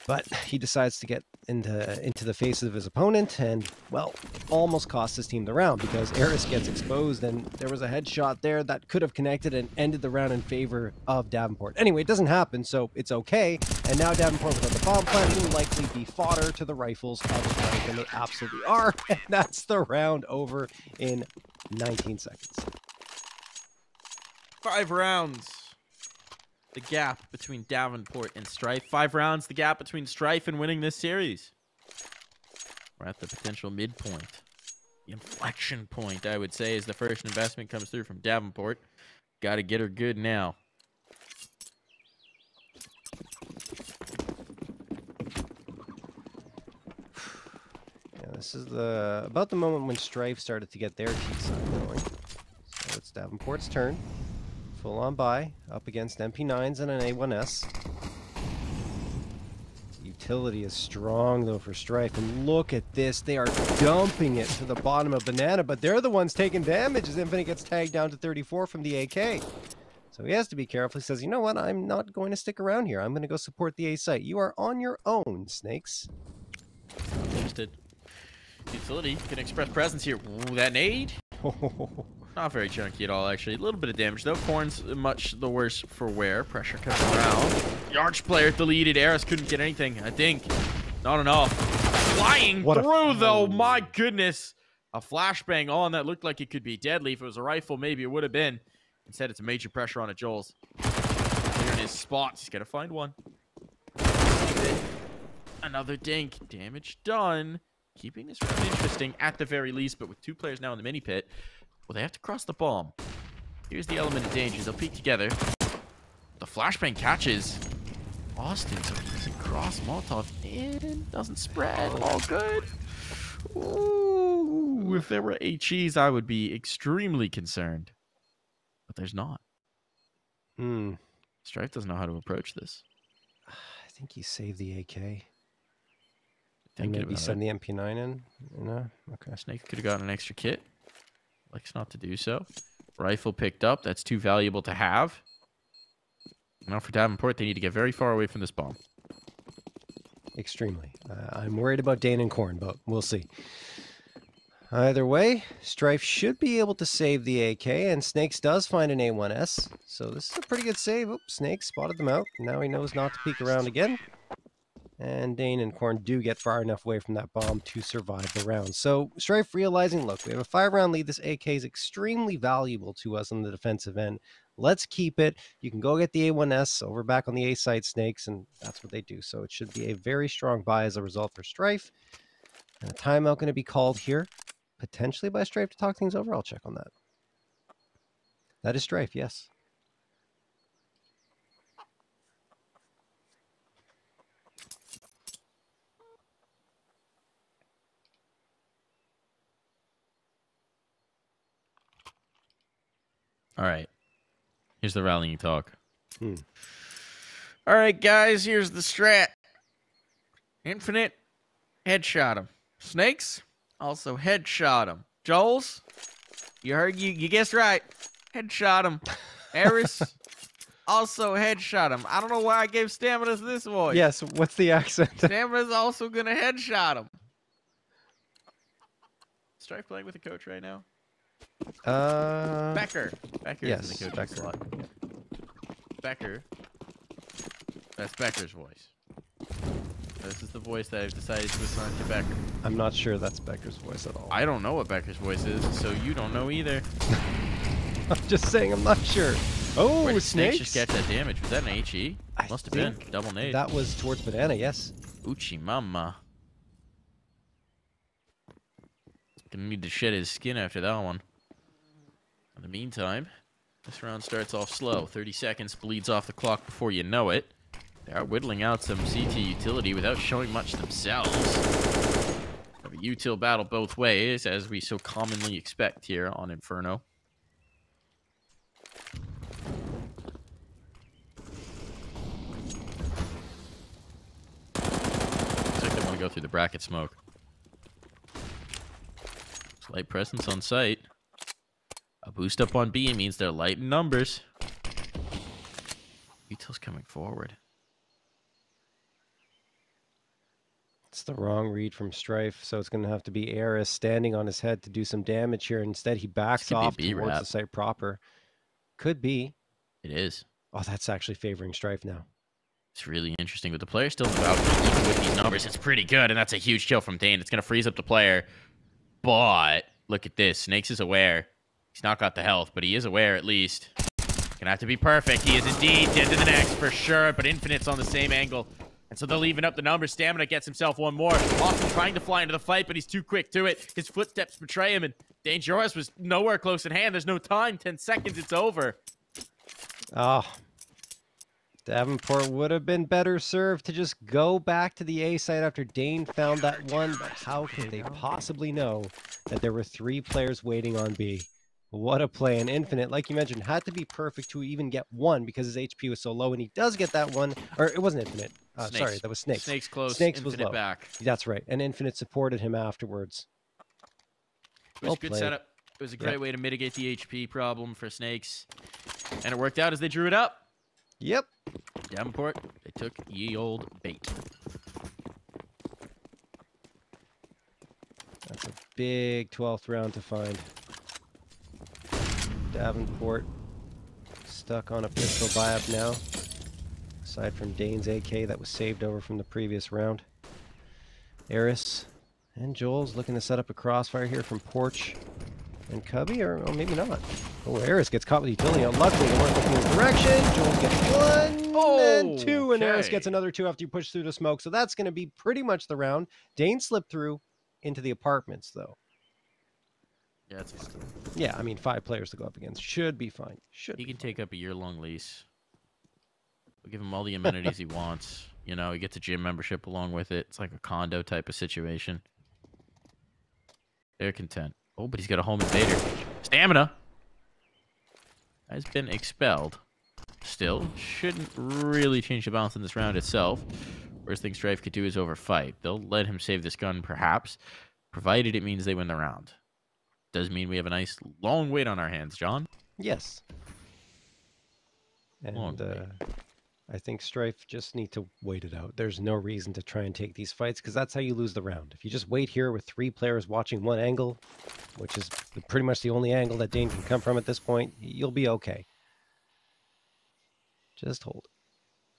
But he decides to get into the face of his opponent, and, well, almost cost his team the round because Eris gets exposed, and there was a headshot there that could have connected and ended the round in favor of Davenport. Anyway, it doesn't happen, so it's okay. And now Davenport without the bomb plant will likely be fodder to the rifles of Strife, and they absolutely are. And that's the round over in 19 seconds. 5 rounds. The gap between Davenport and Strife. 5 rounds, the gap between Strife and winning this series. We're at the potential midpoint. The inflection point, I would say, as the first investment comes through from Davenport. Got to get her good now. Yeah, this is about the moment when Strife started to get their T-side going. So it's Davenport's turn. Full on buy, up against MP9s and an A1S. Utility is strong, though, for Strife. And look at this. They are dumping it to the bottom of Banana, but they're the ones taking damage as Infinite gets tagged down to 34 from the AK. So he has to be careful. He says, you know what? I'm not going to stick around here. I'm going to go support the A site. You are on your own, Snakes. Interested. Utility can express presence here. Ooh, that nade? Not very chunky at all, actually. A little bit of damage, though. Corn's much the worse for wear. Pressure comes around. The arch player deleted. Eris couldn't get anything. I think. Not enough. Flying through, though. My goodness. A flashbang on that looked like it could be deadly. If it was a rifle, maybe it would have been. Instead, it's a major pressure on it, Joel's. Clearing his spots. He's got to find one. Another dink. Damage done. Keeping this round interesting at the very least, but with 2 players now in the mini pit. Well, they have to cross the bomb. Here's the element of danger. They'll peek together. The flashbang catches Austin, so he doesn't cross. Molotov in. Doesn't spread. All good. Ooh, if there were HEs, I would be extremely concerned. But there's not. Strife doesn't know how to approach this. I think he saved the AK. And maybe send the MP9 in? No? Okay. Snake could have gotten an extra kit. Likes not to do so. Rifle picked up. That's too valuable to have. Now for Davenport, they need to get very far away from this bomb. Extremely. I'm worried about Dane and Corn, but we'll see. Either way, Strife should be able to save the AK, and Snakes does find an A1S. So this is a pretty good save. Oops, Snakes spotted them out. Now he knows not to peek around again. And Dane and Korn do get far enough away from that bomb to survive the round. So Strife realizing, look, we have a 5-round lead. This AK is extremely valuable to us on the defensive end. Let's keep it. You can go get the A1S over back on the A side, Snakes, and that's what they do. So it should be a very strong buy as a result for Strife. And a timeout going to be called here, potentially by Strife to talk things over. I'll check on that. That is Strife, yes. All right. Here's the rallying talk. Hmm. All right, guys, here's the strat. Infinite, headshot him. Snakes, also headshot him. Joel's, you guessed right. Headshot him. Eris, also headshot him. I don't know why I gave Stamina this voice. Yes, what's the accent? Stamina's also going to headshot him. Strife playing with a coach right now? Becker. Becker yes, is in the coaching slot. Becker. That's Becker's voice. This is the voice that I've decided to assign to Becker. I'm not sure that's Becker's voice at all. I don't know what Becker's voice is, so you don't know either. I'm just saying I'm not sure. Oh, Where did Snakes just get that damage? Was that an HE? Must have been. Double nade. That was towards Banana, yes. Uchi mama. Gonna need to shed his skin after that one. In the meantime, this round starts off slow. 30 seconds bleeds off the clock before you know it. They are whittling out some CT utility without showing much themselves. Have a util battle both ways, as we so commonly expect here on Inferno. Looks like they want to go through the bracket smoke. Slight presence on site. A boost up on B means they're light in numbers. Util's coming forward. It's the wrong read from Strife, so it's going to have to be Eris standing on his head to do some damage here. Instead, he backs off towards the site proper. Could be. It is. Oh, that's actually favoring Strife now. It's really interesting, but the player's still in the balcony. Even with these numbers, it's pretty good, and that's a huge kill from Dane. It's going to freeze up the player, but look at this. Snakes is aware. He's not got the health, but he is aware at least. Gonna have to be perfect. He is indeed dead to the next for sure, but Infinite's on the same angle. And so they'll even up the numbers. Stamina gets himself one more. Austin trying to fly into the fight, but he's too quick to it. His footsteps betray him, and Danejoris was nowhere close at hand. There's no time. 10 seconds, it's over. Oh. Davenport would have been better served to just go back to the A site after Dane found that one, but how could they possibly know that there were 3 players waiting on B? What a play. And Infinite, like you mentioned, had to be perfect to even get one because his HP was so low, and he does get that one. Or it wasn't Infinite. Sorry, that was Snakes. Snakes close. Snakes Infinite was low. Back. That's right. And Infinite supported him afterwards. It was a good setup. It was a great way to mitigate the HP problem for Snakes. And it worked out as they drew it up. Yep. Davenport, they took ye old bait. That's a big 12th round to find. Davenport stuck on a pistol buy-up now. Aside from Dane's AK that was saved over from the previous round. Eris and Joel's looking to set up a crossfire here from Porch and Cubby, or maybe not. Oh, Eris gets caught with utility. Luckily, they weren't looking in his direction. Joel gets 1 and 2, and Eris gets another 2 after you push through the smoke. So that's going to be pretty much the round. Dane slipped through into the apartments, though. Yeah, that's fine. Yeah, I mean, 5 players to go up against. Should be fine. He can take up a year-long lease. We'll give him all the amenities he wants. You know, he gets a gym membership along with it. It's like a condo type of situation. They're content. Oh, but he's got a home invader. Stamina has been expelled. Still, shouldn't really change the balance in this round itself. Worst thing Strife could do is overfight. They'll let him save this gun, perhaps, provided it means they win the round. Does mean we have a nice long wait on our hands, John. Yes. And I think Strife just need to wait it out. There's no reason to try and take these fights because that's how you lose the round. If you just wait here with 3 players watching one angle, which is pretty much the only angle that Dane can come from at this point, you'll be okay. Just hold.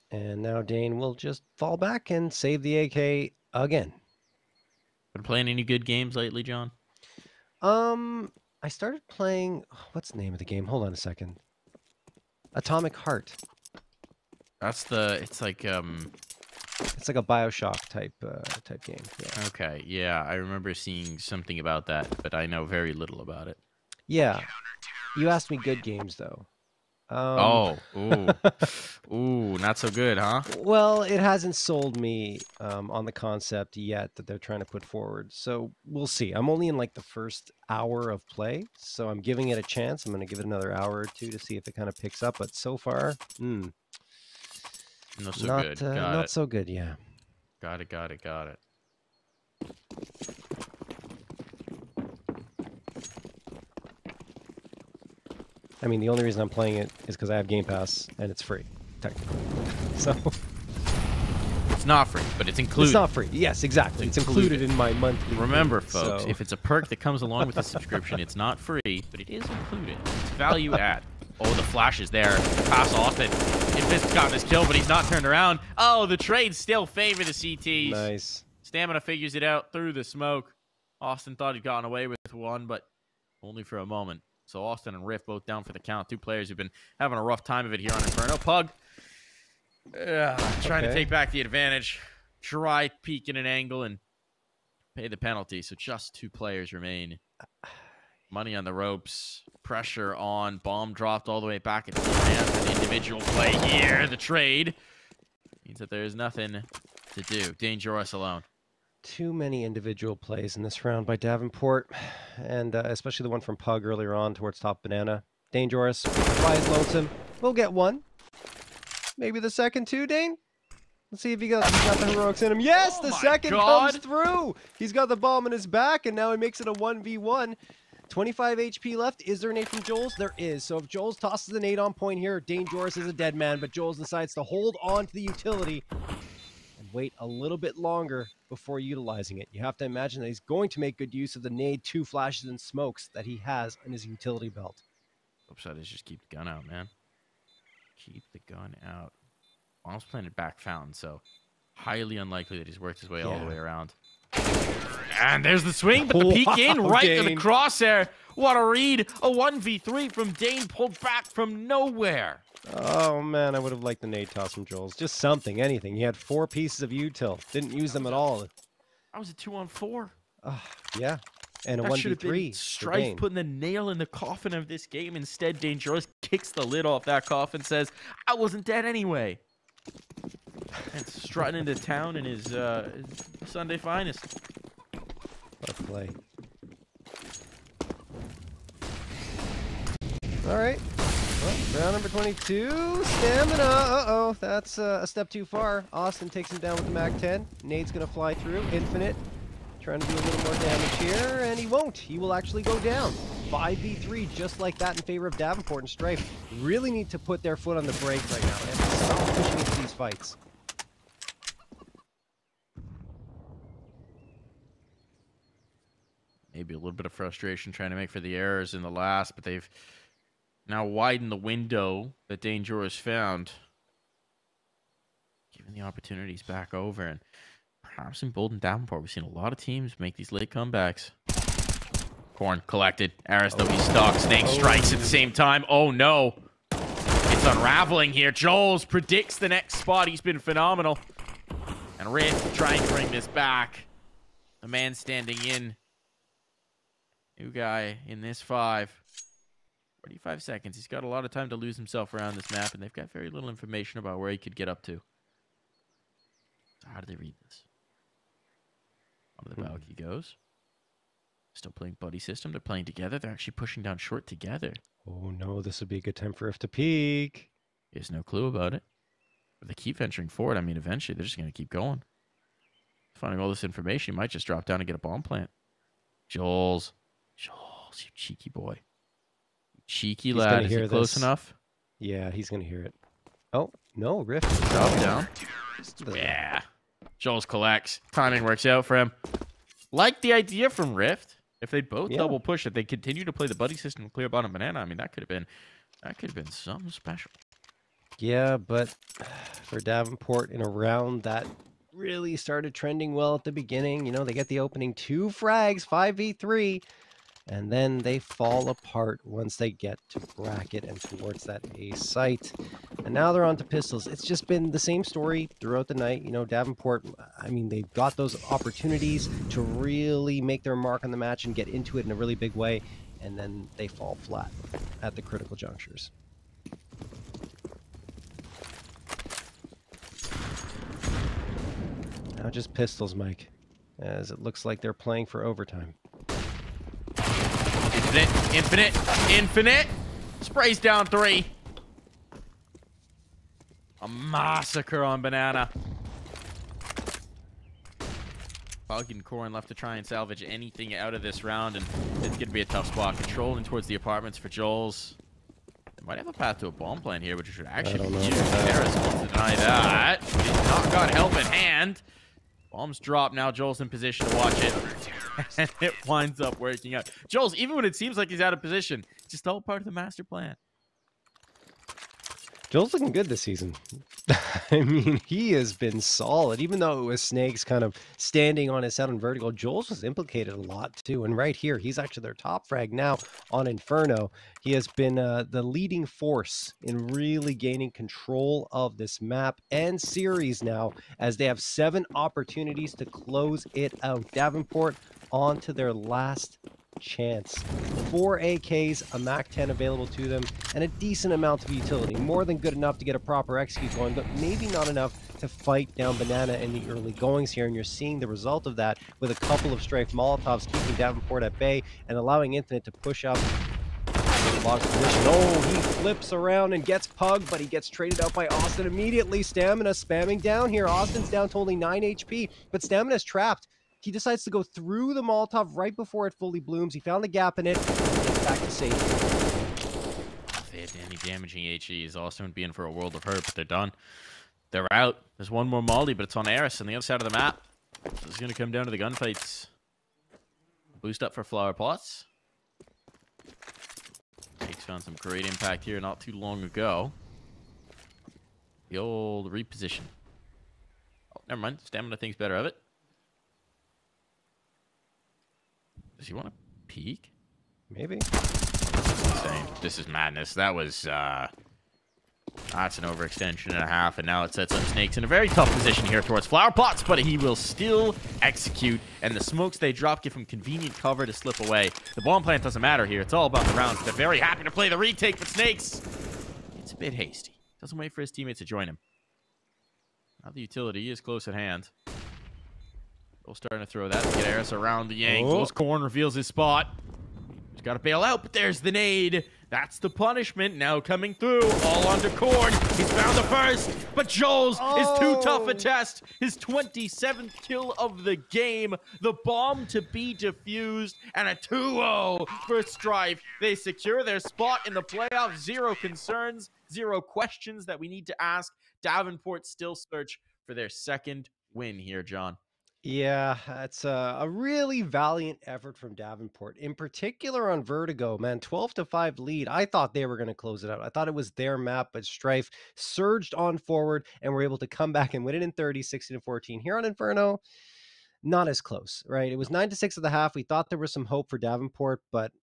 And now Dane will just fall back and save the AK again. Been playing any good games lately, John? I started playing, what's the name of the game? Hold on a second. Atomic Heart. That's the, it's like a BioShock type game. Yeah. Okay, yeah, I remember seeing something about that, but I know very little about it. Yeah. You asked me good games though. Ooh, not so good, huh? Well, it hasn't sold me on the concept yet that they're trying to put forward. So we'll see. I'm only in like the first hour of play, so I'm giving it a chance. I'm going to give it another hour or two to see if it kind of picks up. But so far, not so good. Not so good. Yeah. Got it. I mean, the only reason I'm playing it is because I have Game Pass and it's free, technically. So it's not free, but it's included. It's not free. Yes, exactly. It's included in my monthly. Remember, folks, if it's a perk that comes along with the subscription, it's not free, but it is included. It's value add. Oh, the flash is there. Pass Austin. Infist's gotten his kill, but he's not turned around. Oh, the trades still favor the CTs. Nice. Stamina figures it out through the smoke. Austin thought he'd gotten away with one, but only for a moment. So Austin and Riff both down for the count. 2 players who've been having a rough time of it here on Inferno. Pug trying to take back the advantage. Try peeking an angle and pay the penalty. So just 2 players remain. Money on the ropes. Pressure on. Bomb dropped all the way back at the hands. An individual play here. The trade means that there is nothing to do. Danejoris alone. Too many individual plays in this round by Davenport, and especially the one from Pug earlier on towards top banana. Danejoris flies lonesome. We'll get one. Maybe the second too, Dane? Let's see if he got the heroics in him. Yes, the second comes through. He's got the bomb in his back, and now he makes it a 1v1. 25 HP left. Is there a nade from Joel's? There is. So if Joel's tosses a nade on point here, Danejoris is a dead man, but Joel's decides to hold on to the utility and wait a little bit longer before utilizing it. You have to imagine that he's going to make good use of the nade, 2 flashes and smokes that he has in his utility belt. Upside is just keep the gun out, man. Keep the gun out. Almost planted back fountain, so highly unlikely that he's worked his way all the way around. And there's the swing, but the peek in right to the crosshair. What a read. A 1v3 from Dane pulled back from nowhere. Oh, man, I would have liked the nade toss from Joel's. Just something, anything. He had 4 pieces of util. Didn't use them at all. That was a 2-on-4. Yeah, and a 1v3. Strife putting the nail in the coffin of this game. Instead, Danejoris kicks the lid off that coffin, says, I wasn't dead anyway. And strutting into town in his Sunday finest. What a play. All right. Well, round number 22. Stamina. Uh-oh. That's a step too far. Austin takes him down with the Mag-10. Nade's going to fly through. Infinite. Trying to do a little more damage here. And he won't. He will actually go down. 5v3 just like that in favor of Davenport and Strife. Really need to put their foot on the brake right now. They have to stop pushing into these fights. Maybe a little bit of frustration trying to make for the errors in the last, but they've now widened the window that Danejoris found, giving the opportunities back over, and perhaps in Bold and Davenport, we've seen a lot of teams make these late comebacks. Corn collected. Aris, though, he's stuck. Snake strikes at the same time. Oh, no. It's unraveling here. Joels predicts the next spot. He's been phenomenal. And Riff trying to bring this back. The man standing in. New guy in this 45 seconds. He's got a lot of time to lose himself around this map, and they've got very little information about where he could get up to. So how do they read this? Onto the balcony goes. Still playing buddy system. They're playing together. They're actually pushing down short together. Oh, no. This would be a good time for Riff to peek. He has no clue about it. If they keep venturing forward, I mean, eventually they're just going to keep going. Finding all this information, he might just drop down and get a bomb plant. Joels, you cheeky boy. You cheeky lad. Is he close enough? Yeah, he's going to hear it. Oh, No, Rift. Drop down. Yeah. Joel's collects. Timing works out for him. Like the idea from Rift. If they both double push, if they continue to play the buddy system, clear bottom banana, I mean, that could have been something special. Yeah, but for Davenport in a round that really started trending well at the beginning, you know, they get the opening 2 frags, 5v3, and then they fall apart once they get to bracket and towards that A site. And now they're on to pistols. It's just been the same story throughout the night. You know, Davenport, I mean, they've got those opportunities to really make their mark on the match and get into it in a really big way, and then they fall flat at the critical junctures. Now just pistols, Mike, as it looks like they're playing for overtime. Infinite. Sprays down 3. A massacre on banana. Bug and Corin left to try and salvage anything out of this round, and it's going to be a tough spot. Controlling towards the apartments for Joel's. They might have a path to a bomb plan here, which should actually be huge. Harris wants to deny that. He's not got help in hand. Bombs drop. Now Joel's in position to watch it. And it winds up working out. Joel's, even when it seems like he's out of position, it's just all part of the master plan. Joel's looking good this season. I mean, he has been solid. Even though it was Snakes kind of standing on his head on vertical, Joel's was implicated a lot too. And right here, he's actually their top frag now on Inferno. He has been the leading force in really gaining control of this map and series now, as they have 7 opportunities to close it out. Davenport on to their last chance. 4 AKs, a MAC-10 available to them, and a decent amount of utility. More than good enough to get a proper execute going, but maybe not enough to fight down Banana in the early goings here. And you're seeing the result of that with a couple of Strife Molotovs keeping Davenport at bay and allowing Infinite to push up. Lost position. Oh, he flips around and gets pugged, but he gets traded out by Austin immediately. Stamina spamming down here. Austin's down to only 9 HP, but Stamina's trapped. He decides to go through the Molotov right before it fully blooms. He found the gap in it and gets back to safety. If they had any damaging HEs, Austin would be in for a world of hurt, but they're done. They're out. There's one more molly, but it's on Eris on the other side of the map. This is going to come down to the gunfights. Boost up for flower plots. Jake's found some great impact here not too long ago. The old reposition. Oh, never mind. Stamina thinks better of it. Does he want to peek? Maybe. Insane. This is madness. That was, that's an overextension and a half, and now it sets up Snakes in a very tough position here towards flower plots, but he will still execute, and the smokes they drop give him convenient cover to slip away. The bomb plant doesn't matter here. It's all about the rounds. They're very happy to play the retake, but Snakes, it's a bit hasty. Doesn't wait for his teammates to join him. Now the utility is close at hand. We're starting to throw that to get Eris around the angles. Corn reveals his spot. He's got to bail out, but there's the nade. That's the punishment now coming through. All onto Corn. He's found the first, but Joel's is too tough a test. His 27th kill of the game. The bomb to be defused, and a 2-0 for Strife. They secure their spot in the playoffs. 0 concerns, 0 questions that we need to ask. Davenport still search for their second win here, John. Yeah, it's a really valiant effort from Davenport, in particular on Vertigo, man. 12-5 lead. I thought they were going to close it out. I thought it was their map, but Strife surged on forward and were able to come back and win it in 30, 16-14. Here on Inferno, not as close, right? It was 9-6 at the half. We thought there was some hope for Davenport, but